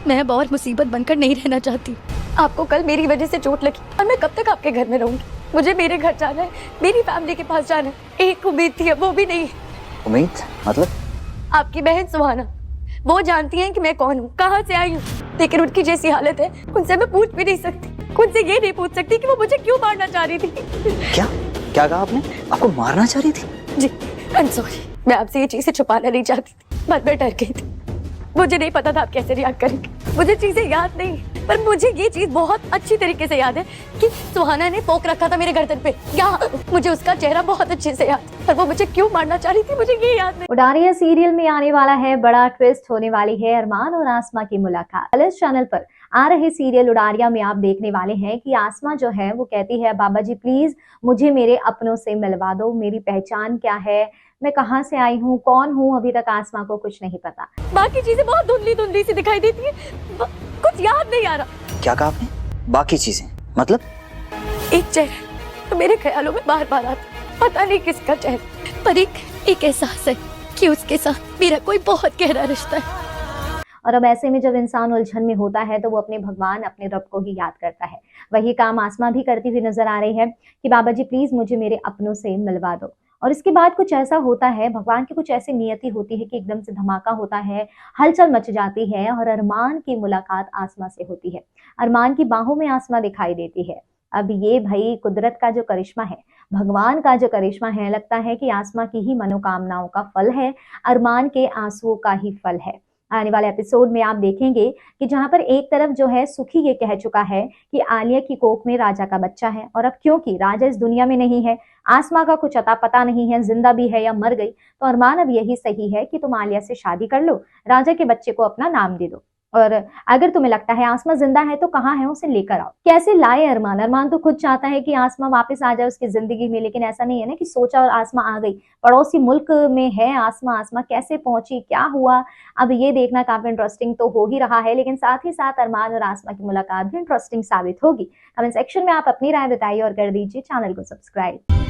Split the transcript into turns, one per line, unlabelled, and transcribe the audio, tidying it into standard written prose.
मैं अब और मुसीबत बनकर नहीं रहना चाहती। आपको कल मेरी वजह से चोट लगी और मैं कब तक आपके घर में रहूंगी? मुझे मेरे घर जाना है, मेरी फैमिली के पास जाना है। एक उम्मीद थी, अब वो भी नहीं।
उम्मीद मतलब?
आपकी बहन सुहाना, वो जानती हैं कि मैं कौन हूँ, कहाँ से आई हूँ, लेकिन उनकी जैसी हालत है उनसे मैं पूछ भी नहीं सकती। उनसे ये नहीं पूछ सकती कि वो मुझे क्यों मारना चाह रही थी।
क्या क्या कहा आपने? आपको मारना चाह रही थी?
जी, आई एम सॉरी। मैं आपसे ये चीजें छुपाना नहीं चाहती थी, पर मैं डर गई थी। मुझे नहीं पता था आप कैसे रिएक्ट करेंगे। मुझे चीजें याद नहीं, पर मुझे ये चीज बहुत अच्छी तरीके से याद है कि सुहाना ने पोक रखा था मेरे गर्दन पे। यहाँ मुझे उसका चेहरा बहुत अच्छे से याद है, पर वो मुझे क्यों मारना चाह रही थी मुझे ये याद नहीं।
उडारिया सीरियल में आने वाला है बड़ा ट्विस्ट, होने वाली है अरमान और आसमा की मुलाकात। इस चैनल पर आ रहे सीरियल उडारिया में आप देखने वाले हैं कि आसमा जो है वो कहती है, बाबा जी प्लीज मुझे मेरे अपनों से मिलवा दो, मेरी पहचान क्या है, मैं कहाँ से आई हूँ, कौन हूँ, अभी तक आसमा को कुछ नहीं पता।
बाकी चीजें बहुत धुंधली धुंधली सी दिखाई देती है, कुछ याद नहीं आ रहा।
क्या कहा आपने? बाकी चीजें मतलब?
एक चेहरा तो मेरे ख्यालों में बार बार आता, पता नहीं किसका चेहरा, पर एक एहसास है कि उसके साथ मेरा कोई बहुत गहरा रिश्ता है।
और अब ऐसे में जब इंसान उलझन में होता है तो वो अपने भगवान, अपने रब को ही याद करता है। वही काम आसमा भी करती हुई नजर आ रही है कि बाबा जी प्लीज मुझे मेरे अपनों से मिलवा दो। और इसके बाद कुछ ऐसा होता है, भगवान की कुछ ऐसी नियति होती है कि एकदम से धमाका होता है, हलचल मच जाती है और अरमान की मुलाकात आसमा से होती है। अरमान की बाहों में आसमा दिखाई देती है। अब ये भाई कुदरत का जो करिश्मा है, भगवान का जो करिश्मा है, लगता है कि आसमा की ही मनोकामनाओं का फल है, अरमान के आंसुओं का ही फल है। आने वाले एपिसोड में आप देखेंगे कि जहां पर एक तरफ जो है सुखी ये कह चुका है कि आलिया की कोख में राजा का बच्चा है, और अब क्योंकि राजा इस दुनिया में नहीं है, आसमा का कुछ अता पता नहीं है, जिंदा भी है या मर गई, तो अरमान अब यही सही है कि तुम आलिया से शादी कर लो, राजा के बच्चे को अपना नाम दे दो, और अगर तुम्हें लगता है आसमा जिंदा है तो कहाँ है, उसे लेकर आओ। कैसे लाए अरमान? अरमान तो खुद चाहता है कि आसमा वापस आ जाए उसकी जिंदगी में, लेकिन ऐसा नहीं है ना कि सोचा और आसमा आ गई। पड़ोसी मुल्क में है आसमा, आसमा कैसे पहुंची, क्या हुआ, अब ये देखना काफी इंटरेस्टिंग तो हो ही रहा है, लेकिन साथ ही साथ अरमान और आसमा की मुलाकात भी इंटरेस्टिंग साबित होगी। कमेंट सेक्शन में आप अपनी राय बताइए और कर दीजिए चैनल को सब्सक्राइब।